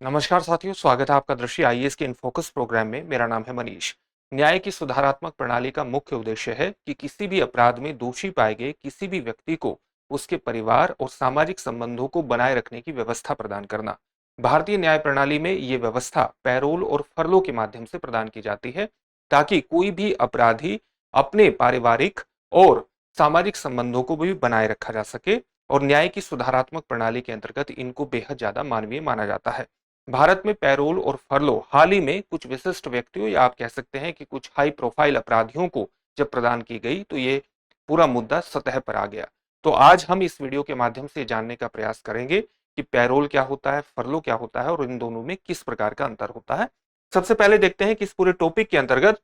नमस्कार साथियों, स्वागत है आपका दृष्टि आईएएस के इन फोकस प्रोग्राम में। मेरा नाम है मनीष। न्याय की सुधारात्मक प्रणाली का मुख्य उद्देश्य है कि किसी भी अपराध में दोषी पाए गए किसी भी व्यक्ति को उसके परिवार और सामाजिक संबंधों को बनाए रखने की व्यवस्था प्रदान करना। भारतीय न्याय प्रणाली में ये व्यवस्था पैरोल और फरलों के माध्यम से प्रदान की जाती है, ताकि कोई भी अपराधी अपने पारिवारिक और सामाजिक संबंधों को भी बनाए रखा जा सके। और न्याय की सुधारात्मक प्रणाली के अंतर्गत इनको बेहद ज्यादा मानवीय माना जाता है। भारत में पैरोल और फरलो हाल ही में कुछ विशिष्ट व्यक्तियों या आप कह सकते हैं कि कुछ हाई प्रोफाइल अपराधियों को जब प्रदान की गई तो ये पूरा मुद्दा सतह पर आ गया। तो आज हम इस वीडियो के माध्यम से जानने का प्रयास करेंगे कि पैरोल क्या होता है, फरलो क्या होता है और इन दोनों में किस प्रकार का अंतर होता है। सबसे पहले देखते हैं कि इस पूरे टॉपिक के अंतर्गत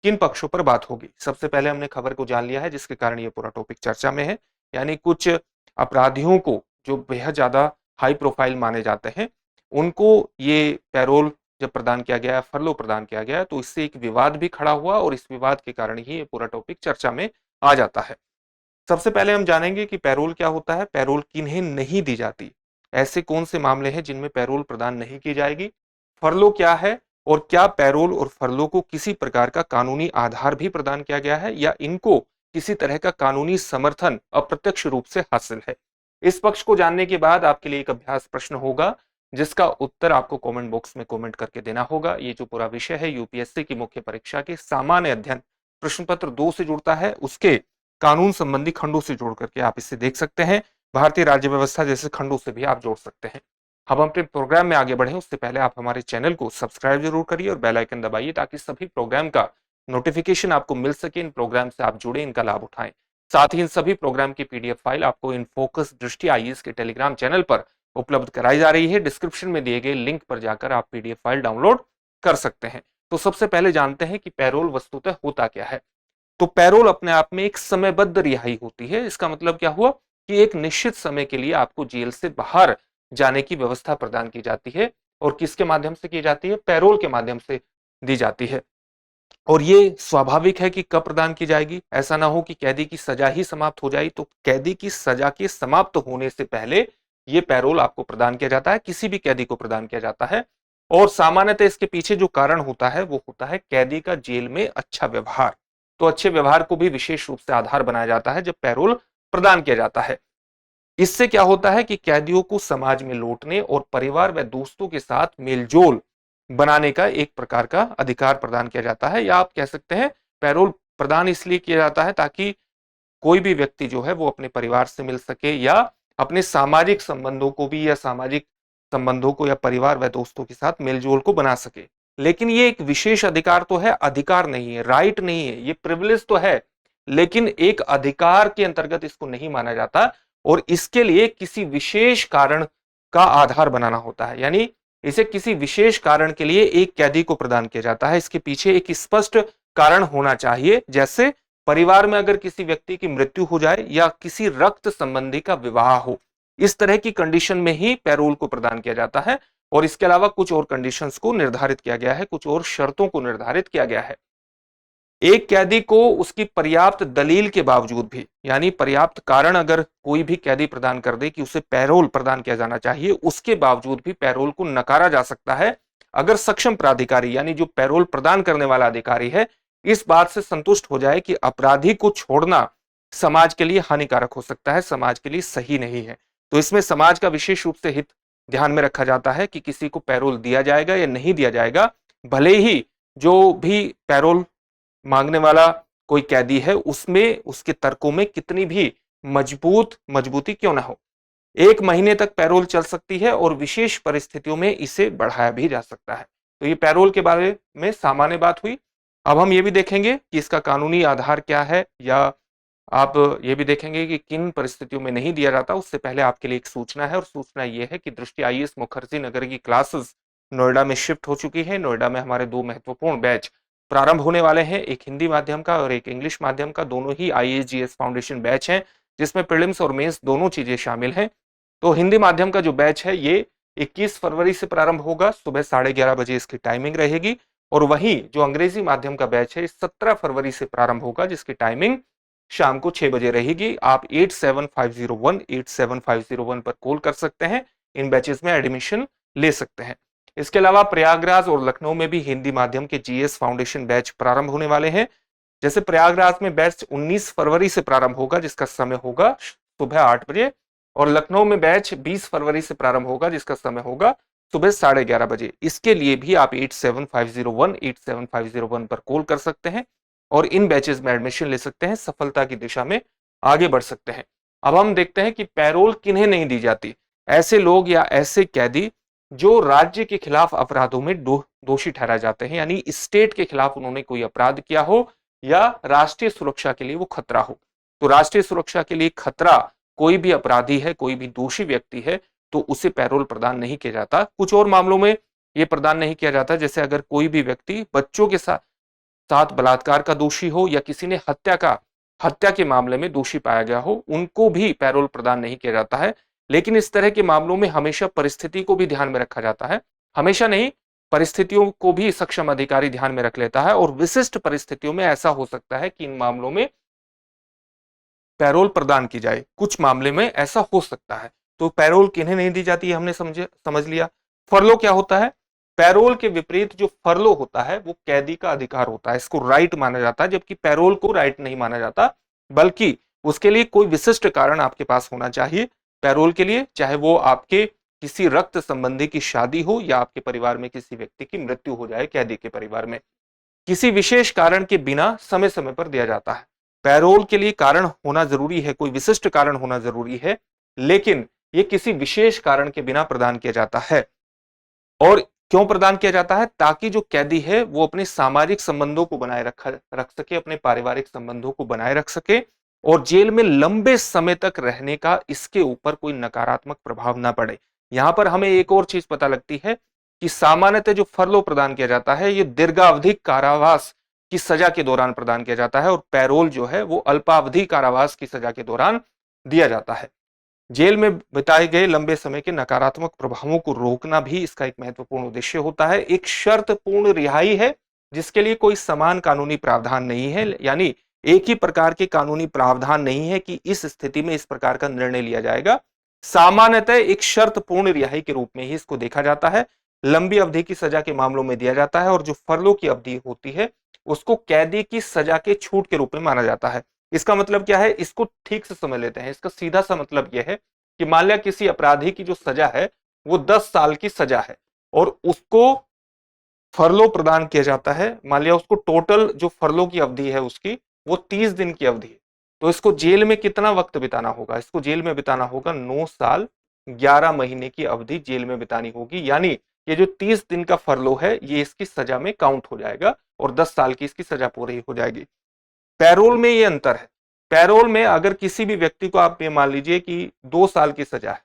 किन पक्षों पर बात होगी। सबसे पहले हमने खबर को जान लिया है जिसके कारण ये पूरा टॉपिक चर्चा में है, यानी कुछ अपराधियों को जो बेहद ज्यादा हाई प्रोफाइल माने जाते हैं उनको ये पैरोल जब प्रदान किया गया, फरलो प्रदान किया गया, तो इससे एक विवाद भी खड़ा हुआ और इस विवाद के कारण ही ये पूरा टॉपिक चर्चा में आ जाता है। सबसे पहले हम जानेंगे कि पैरोल क्या होता है, पैरोल किन्हें नहीं दी जाती, ऐसे कौन से मामले हैं जिनमें पैरोल प्रदान नहीं की जाएगी, फरलो क्या है और क्या पैरोल और फरलो को किसी प्रकार का कानूनी आधार भी प्रदान किया गया है या इनको किसी तरह का कानूनी समर्थन अप्रत्यक्ष रूप से हासिल है। इस पक्ष को जानने के बाद आपके लिए एक अभ्यास प्रश्न होगा जिसका उत्तर आपको कमेंट बॉक्स में कमेंट करके देना होगा। ये जो पूरा विषय है यूपीएससी की मुख्य परीक्षा के सामान्य अध्ययन प्रश्न पत्र 2 से जुड़ता है, उसके कानून संबंधी खंडों से जोड़ करके आप इसे देख सकते हैं। भारतीय राज्य व्यवस्था जैसे खंडों से भी आप जोड़ सकते हैं। हम अपने प्रोग्राम में आगे बढ़े उससे पहले आप हमारे चैनल को सब्सक्राइब जरूर करिए और बेल आइकन दबाइए ताकि सभी प्रोग्राम का नोटिफिकेशन आपको मिल सके। इन प्रोग्राम से आप जुड़े, इनका लाभ उठाएं। साथ ही इन सभी प्रोग्राम की पीडीएफ फाइल आपको इन फोकस दृष्टि आईएएस के टेलीग्राम चैनल पर उपलब्ध कराई जा रही है। डिस्क्रिप्शन में दिए गए लिंक पर जाकर आप पीडीएफ फाइल डाउनलोड कर सकते हैं। तो सबसे पहले जानते हैं कि पैरोल वस्तुतः होता क्या है। तो पैरोल अपने आप में एक समयबद्ध रिहाई होती है। इसका मतलब क्या हुआ कि एक निश्चित समय के लिए आपको जेल से बाहर जाने की व्यवस्था प्रदान की जाती है और किसके माध्यम से की जाती है, पैरोल के माध्यम से दी जाती है। और ये स्वाभाविक है कि कब प्रदान की जाएगी, ऐसा ना हो कि कैदी की सजा ही समाप्त हो जाए। तो कैदी की सजा के समाप्त होने से पहले ये पैरोल आपको प्रदान किया जाता है, किसी भी कैदी को प्रदान किया जाता है। और सामान्यतः इसके पीछे जो कारण होता है वो होता है कैदी का जेल में अच्छा व्यवहार। तो अच्छे व्यवहार को भी विशेष रूप से आधार बनाया जाता है जब पैरोल प्रदान किया जाता है। इससे क्या होता है कि कैदियों को समाज में लौटने और परिवार व दोस्तों के साथ मेलजोल बनाने का एक प्रकार का अधिकार प्रदान किया जाता है, या आप कह सकते हैं पैरोल प्रदान इसलिए किया जाता है ताकि कोई भी व्यक्ति जो है वो अपने परिवार से मिल सके या अपने सामाजिक संबंधों को भी या सामाजिक संबंधों को या परिवार व दोस्तों के साथ मेलजोल को बना सके। लेकिन ये एक विशेष अधिकार तो है, अधिकार नहीं है, राइट नहीं है, ये प्रिविलेज तो है लेकिन एक अधिकार के अंतर्गत इसको नहीं माना जाता और इसके लिए किसी विशेष कारण का आधार बनाना होता है। यानी इसे किसी विशेष कारण के लिए एक कैदी को प्रदान किया जाता है, इसके पीछे एक स्पष्ट कारण होना चाहिए। जैसे परिवार में अगर किसी व्यक्ति की मृत्यु हो जाए या किसी रक्त संबंधी का विवाह हो, इस तरह की कंडीशन में ही पैरोल को प्रदान किया जाता है। और इसके अलावा कुछ और कंडीशंस को निर्धारित किया गया है, कुछ और शर्तों को निर्धारित किया गया है। एक कैदी को उसकी पर्याप्त दलील के बावजूद भी, यानी पर्याप्त कारण अगर कोई भी कैदी प्रदान कर दे कि उसे पैरोल प्रदान किया जाना चाहिए, उसके बावजूद भी पैरोल को नकारा जा सकता है अगर सक्षम प्राधिकारी यानी जो पैरोल प्रदान करने वाला अधिकारी है इस बात से संतुष्ट हो जाए कि अपराधी को छोड़ना समाज के लिए हानिकारक हो सकता है, समाज के लिए सही नहीं है। तो इसमें समाज का विशेष रूप से हित ध्यान में रखा जाता है कि किसी को पैरोल दिया जाएगा या नहीं दिया जाएगा, भले ही जो भी पैरोल मांगने वाला कोई कैदी है उसमें उसके तर्कों में कितनी भी मजबूती क्यों ना हो। 1 महीने तक पैरोल चल सकती है और विशेष परिस्थितियों में इसे बढ़ाया भी जा सकता है। तो ये पैरोल के बारे में सामान्य बात हुई। अब हम ये भी देखेंगे कि इसका कानूनी आधार क्या है, या आप ये भी देखेंगे कि किन परिस्थितियों में नहीं दिया जाता। उससे पहले आपके लिए एक सूचना है और सूचना ये है कि दृष्टि आईएएस मुखर्जी नगर की क्लासेस नोएडा में शिफ्ट हो चुकी है। नोएडा में हमारे 2 महत्वपूर्ण बैच प्रारंभ होने वाले हैं, एक हिंदी माध्यम का और एक इंग्लिश माध्यम का। दोनों ही आईएएस जीएस फाउंडेशन बैच हैं जिसमें प्रीलिम्स और मेंस दोनों चीजें शामिल हैं। तो हिंदी माध्यम का जो बैच है ये 21 फरवरी से प्रारंभ होगा, सुबह 11:30 बजे इसकी टाइमिंग रहेगी। और वहीं जो अंग्रेजी माध्यम का बैच है 17 फरवरी से प्रारंभ होगा जिसकी टाइमिंग शाम को 6 बजे रहेगी। आप 87501 87501 पर कॉल कर सकते हैं। इन बैचेस में एडमिशन ले सकते हैं। इसके अलावा प्रयागराज और लखनऊ में भी हिंदी माध्यम के जीएस फाउंडेशन बैच प्रारंभ होने वाले हैं। जैसे प्रयागराज में बैच 19 फरवरी से प्रारंभ होगा, जिसका समय होगा सुबह 8 बजे, और लखनऊ में बैच 20 फरवरी से प्रारंभ होगा, जिसका समय होगा सुबह 11:30 बजे। इसके लिए भी आप 8750187501 पर कॉल कर सकते हैं और इन बैचेस में एडमिशन ले सकते हैं, सफलता की दिशा में आगे बढ़ सकते हैं। अब हम देखते हैं कि पैरोल किन्हें नहीं दी जाती। ऐसे लोग या ऐसे कैदी जो राज्य के खिलाफ अपराधों में दोषी ठहराए जाते हैं, यानी स्टेट के खिलाफ उन्होंने कोई अपराध किया हो या राष्ट्रीय सुरक्षा के लिए वो खतरा हो। तो राष्ट्रीय सुरक्षा के लिए खतरा कोई भी अपराधी है, कोई भी दोषी व्यक्ति है, तो उसे पैरोल प्रदान नहीं किया जाता। कुछ और मामलों में यह प्रदान नहीं किया जाता, जैसे अगर कोई भी व्यक्ति बच्चों के साथ बलात्कार का दोषी हो या किसी ने हत्या के मामले में दोषी पाया गया हो, उनको भी पैरोल प्रदान नहीं किया जाता है। लेकिन इस तरह के मामलों में हमेशा परिस्थिति को भी ध्यान में रखा जाता है। हमेशा नहीं, परिस्थितियों को भी सक्षम अधिकारी ध्यान में रख लेता है और विशिष्ट परिस्थितियों में ऐसा हो सकता है कि इन मामलों में पैरोल प्रदान की जाए। कुछ मामले में ऐसा हो सकता है। तो पैरोल किन्हें नहीं दी जाती है हमने समझ लिया। फरलो क्या होता है? पैरोल के विपरीत जो फरलो होता है वो कैदी का अधिकार होता है, इसको राइट माना जाता है, जबकि पैरोल को राइट नहीं माना जाता, बल्कि उसके लिए कोई विशिष्ट कारण आपके पास होना चाहिए पैरोल के लिए, चाहे वो आपके किसी रक्त संबंधी की शादी हो या आपके परिवार में किसी व्यक्ति की मृत्यु हो जाए कैदी के परिवार में। किसी विशेष कारण के बिना समय समय पर दिया जाता है। पैरोल के लिए कारण होना जरूरी है, कोई विशिष्ट कारण होना जरूरी है, लेकिन यह किसी विशेष कारण के बिना प्रदान किया जाता है। और क्यों प्रदान किया जाता है? ताकि जो कैदी है वो अपने सामाजिक संबंधों को बनाए रख सके, अपने पारिवारिक संबंधों को बनाए रख सके और जेल में लंबे समय तक रहने का इसके ऊपर कोई नकारात्मक प्रभाव ना पड़े। यहां पर हमें एक और चीज पता लगती है कि सामान्यतः जो फरलो प्रदान किया जाता है ये दीर्घावधि कारावास की सजा के दौरान प्रदान किया जाता है और पैरोल जो है वो अल्पावधि कारावास की सजा के दौरान दिया जाता है। जेल में बिताए गए लंबे समय के नकारात्मक प्रभावों को रोकना भी इसका एक महत्वपूर्ण उद्देश्य होता है। एक शर्तपूर्ण रिहाई है जिसके लिए कोई समान कानूनी प्रावधान नहीं है, यानी एक ही प्रकार के कानूनी प्रावधान नहीं है कि इस स्थिति में इस प्रकार का निर्णय लिया जाएगा। सामान्यतः एक शर्तपूर्ण रिहाई के रूप में ही इसको देखा जाता है। लंबी अवधि की सजा के मामलों में दिया जाता है और जो फरलो की अवधि होती है उसको कैदी की सजा के छूट के रूप में माना जाता है। इसका मतलब क्या है, इसको ठीक से समझ लेते हैं। इसका सीधा सा मतलब यह है कि मान लिया किसी अपराधी की जो सजा है वो 10 साल की सजा है और उसको फरलो प्रदान किया जाता है। मान लिया उसको टोटल जो फरलो की अवधि है उसकी वो 30 दिन की अवधि है, तो इसको जेल में कितना वक्त बिताना होगा? इसको जेल में बिताना होगा 9 साल 11 महीने की अवधि जेल में बितानी होगी। यानी ये जो 30 दिन का फरलो है ये इसकी सजा में काउंट हो जाएगा और 10 साल की इसकी सजा पूरी हो जाएगी। पैरोल में ये अंतर है। पैरोल में अगर किसी भी व्यक्ति को आप ये मान लीजिए कि 2 साल की सजा है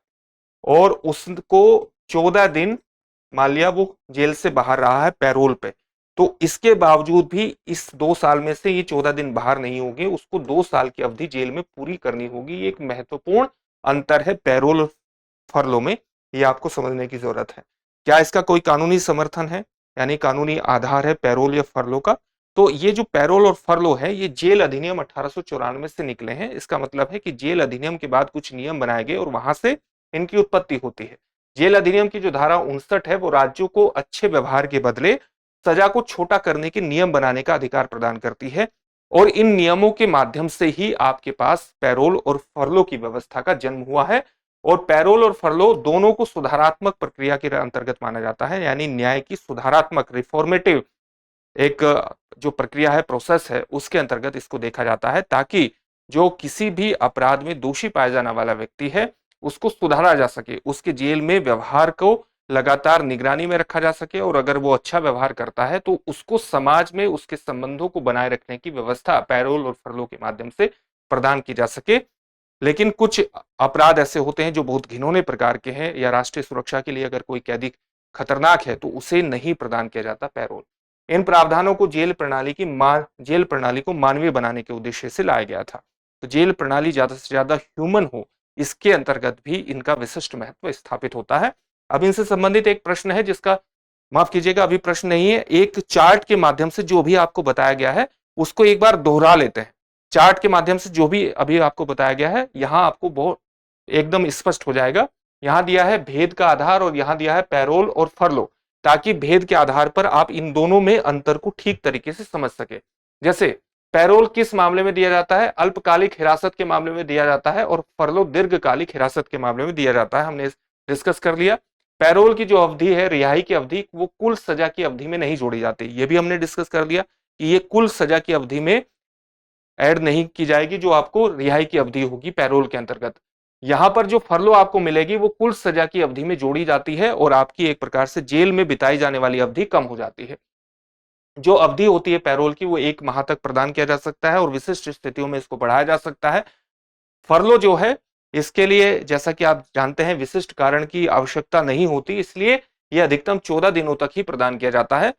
और उसको 14 दिन मान लिया वो जेल से बाहर रहा है पैरोल पे, तो इसके बावजूद भी इस 2 साल में से ये 14 दिन बाहर नहीं होंगे, उसको 2 साल की अवधि जेल में पूरी करनी होगी। ये एक महत्वपूर्ण अंतर है पैरोल और फरलो में, ये आपको समझने की जरूरत है। क्या इसका कोई कानूनी समर्थन है, यानी कानूनी आधार है पैरोल या फरलो का? तो ये जो पैरोल और फरलो है ये जेल अधिनियम 1894 से निकले हैं। इसका मतलब है कि जेल अधिनियम के बाद कुछ नियम बनाए गए और वहां से इनकी उत्पत्ति होती है। जेल अधिनियम की जो धारा 59 है वो राज्यों को अच्छे व्यवहार के बदले सजा को छोटा करने के नियम बनाने का अधिकार प्रदान करती है और इन नियमों के माध्यम से ही आपके पास पैरोल और फरलो की व्यवस्था का जन्म हुआ है। और पैरोल और फरलो दोनों को सुधारात्मक प्रक्रिया के अंतर्गत माना जाता है, यानी न्याय की सुधारात्मक रिफॉर्मेटिव एक जो प्रक्रिया है, प्रोसेस है, उसके अंतर्गत इसको देखा जाता है ताकि जो किसी भी अपराध में दोषी पाया जाने वाला व्यक्ति है उसको सुधारा जा सके, उसके जेल में व्यवहार को लगातार निगरानी में रखा जा सके और अगर वो अच्छा व्यवहार करता है तो उसको समाज में उसके संबंधों को बनाए रखने की व्यवस्था पैरोल और फरलो के माध्यम से प्रदान की जा सके। लेकिन कुछ अपराध ऐसे होते हैं जो बहुत घिनौने प्रकार के हैं या राष्ट्रीय सुरक्षा के लिए अगर कोई कैदी खतरनाक है तो उसे नहीं प्रदान किया जाता पैरोल। इन प्रावधानों को जेल प्रणाली को मानवीय बनाने के उद्देश्य से लाया गया था। तो जेल प्रणाली ज्यादा से ज्यादा ह्यूमन हो, इसके अंतर्गत भी इनका विशिष्ट महत्व स्थापित होता है। अब इनसे संबंधित एक प्रश्न है जिसका, माफ कीजिएगा अभी प्रश्न नहीं है, एक चार्ट के माध्यम से जो भी आपको बताया गया है उसको एक बार दोहरा लेते हैं। चार्ट के माध्यम से जो भी अभी आपको बताया गया है यहां आपको बहुत एकदम स्पष्ट हो जाएगा यहां दिया है भेद का आधार और यहां दिया है पैरोल और फरलो, ताकि भेद के आधार पर आप इन दोनों में अंतर को ठीक तरीके से समझ सके। जैसे पैरोल किस मामले में दिया जाता है? अल्पकालिक हिरासत के मामले में दिया जाता है, और फरलो दीर्घकालिक हिरासत के मामले में दिया जाता है। हमने डिस्कस कर लिया। पैरोल की जो अवधि है, रिहाई की अवधि, वो कुल सजा की अवधि में नहीं जोड़ी जाती। ये भी हमने डिस्कस कर लिया कि ये कुल सजा की अवधि में ऐड नहीं की जाएगी, जो आपको रिहाई की अवधि होगी पैरोल के अंतर्गत। यहां पर जो फरलो आपको मिलेगी वो कुल सजा की अवधि में जोड़ी जाती है, और आपकी एक प्रकार से जेल में बिताई जाने वाली अवधि कम हो जाती है। जो अवधि होती है पैरोल की, वो 1 माह तक प्रदान किया जा सकता है, और विशिष्ट स्थितियों में इसको बढ़ाया जा सकता है। फरलो जो है, इसके लिए जैसा कि आप जानते हैं विशिष्ट कारण की आवश्यकता नहीं होती, इसलिए यह अधिकतम 14 दिनों तक ही प्रदान किया जाता है।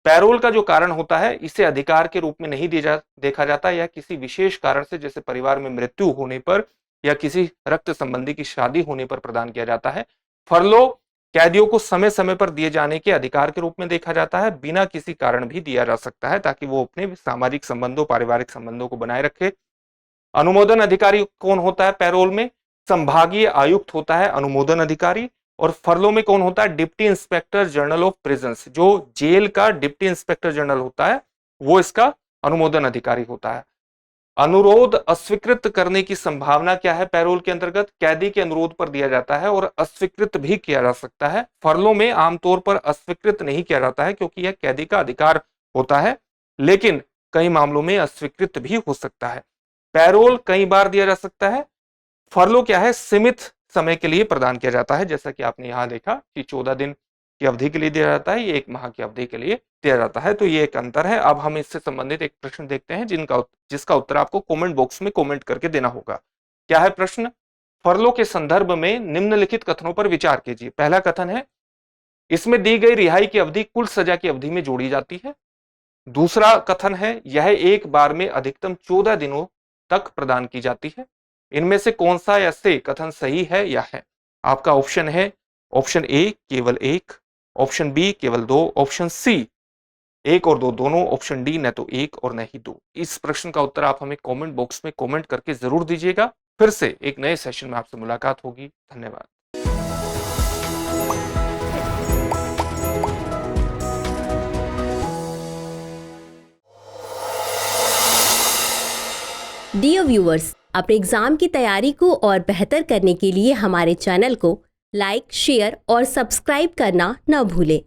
पैरोल का जो कारण होता है, इसे अधिकार के रूप में नहीं देखा जाता, या किसी विशेष कारण से, जैसे परिवार में मृत्यु होने पर या किसी रक्त संबंधी की शादी होने पर प्रदान किया जाता है। फरलो कैदियों को समय समय पर दिए जाने के अधिकार के रूप में देखा जाता है, बिना किसी कारण भी दिया जा सकता है, ताकि वो अपने सामाजिक संबंधों, पारिवारिक संबंधों को बनाए रखे। अनुमोदन अधिकारी कौन होता है पैरोल में? संभागीय आयुक्त होता है अनुमोदन अधिकारी। और फरलो में कौन होता है? Deputy inspector general of prisons, जो जेल का डिप्टी इंस्पेक्टर जनरल होता है, वो इसका अनुमोदन अधिकारी होता है। अनुरोध अस्वीकृत करने की संभावना क्या है पैरोल के अंतर्गत? कैदी के अनुरोध पर दिया जाता है, और अस्वीकृत भी किया जा सकता है। फरलो में आमतौर पर अस्वीकृत नहीं किया जाता है, क्योंकि यह कैदी का अधिकार होता है, लेकिन कई मामलों में अस्वीकृत भी हो सकता है। पैरोल कई बार दिया जा सकता है। फरलो क्या है? सीमित समय के लिए प्रदान किया जाता है, जैसा कि आपने यहां देखा कि 14 दिन की अवधि के लिए दिया जाता है, ये 1 माह की अवधि के लिए दिया जाता है। तो ये एक अंतर है। अब हम इससे संबंधित एक प्रश्न देखते हैं, जिसका उत्तर आपको कमेंट बॉक्स में कमेंट करके देना होगा। क्या है प्रश्न? फरलो के संदर्भ में निम्नलिखित कथनों पर विचार कीजिए। पहला कथन है, इसमें दी गई रिहाई की अवधि कुल सजा की अवधि में जोड़ी जाती है। दूसरा कथन है, यह एक बार में अधिकतम 14 दिनों तक प्रदान की जाती है। इनमें से कौन सा या से कथन सही है या है? आपका ऑप्शन है ऑप्शन ए केवल 1, ऑप्शन बी केवल 2, ऑप्शन सी 1 और 2 दोनों, ऑप्शन डी न तो 1 और न ही 2। इस प्रश्न का उत्तर आप हमें कमेंट बॉक्स में कमेंट करके जरूर दीजिएगा। फिर से एक नए सेशन में आपसे मुलाकात होगी। धन्यवाद। डियर व्यूअर्स, अपने एग्जाम की तैयारी को और बेहतर करने के लिए हमारे चैनल को लाइक, शेयर और सब्सक्राइब करना न भूलें।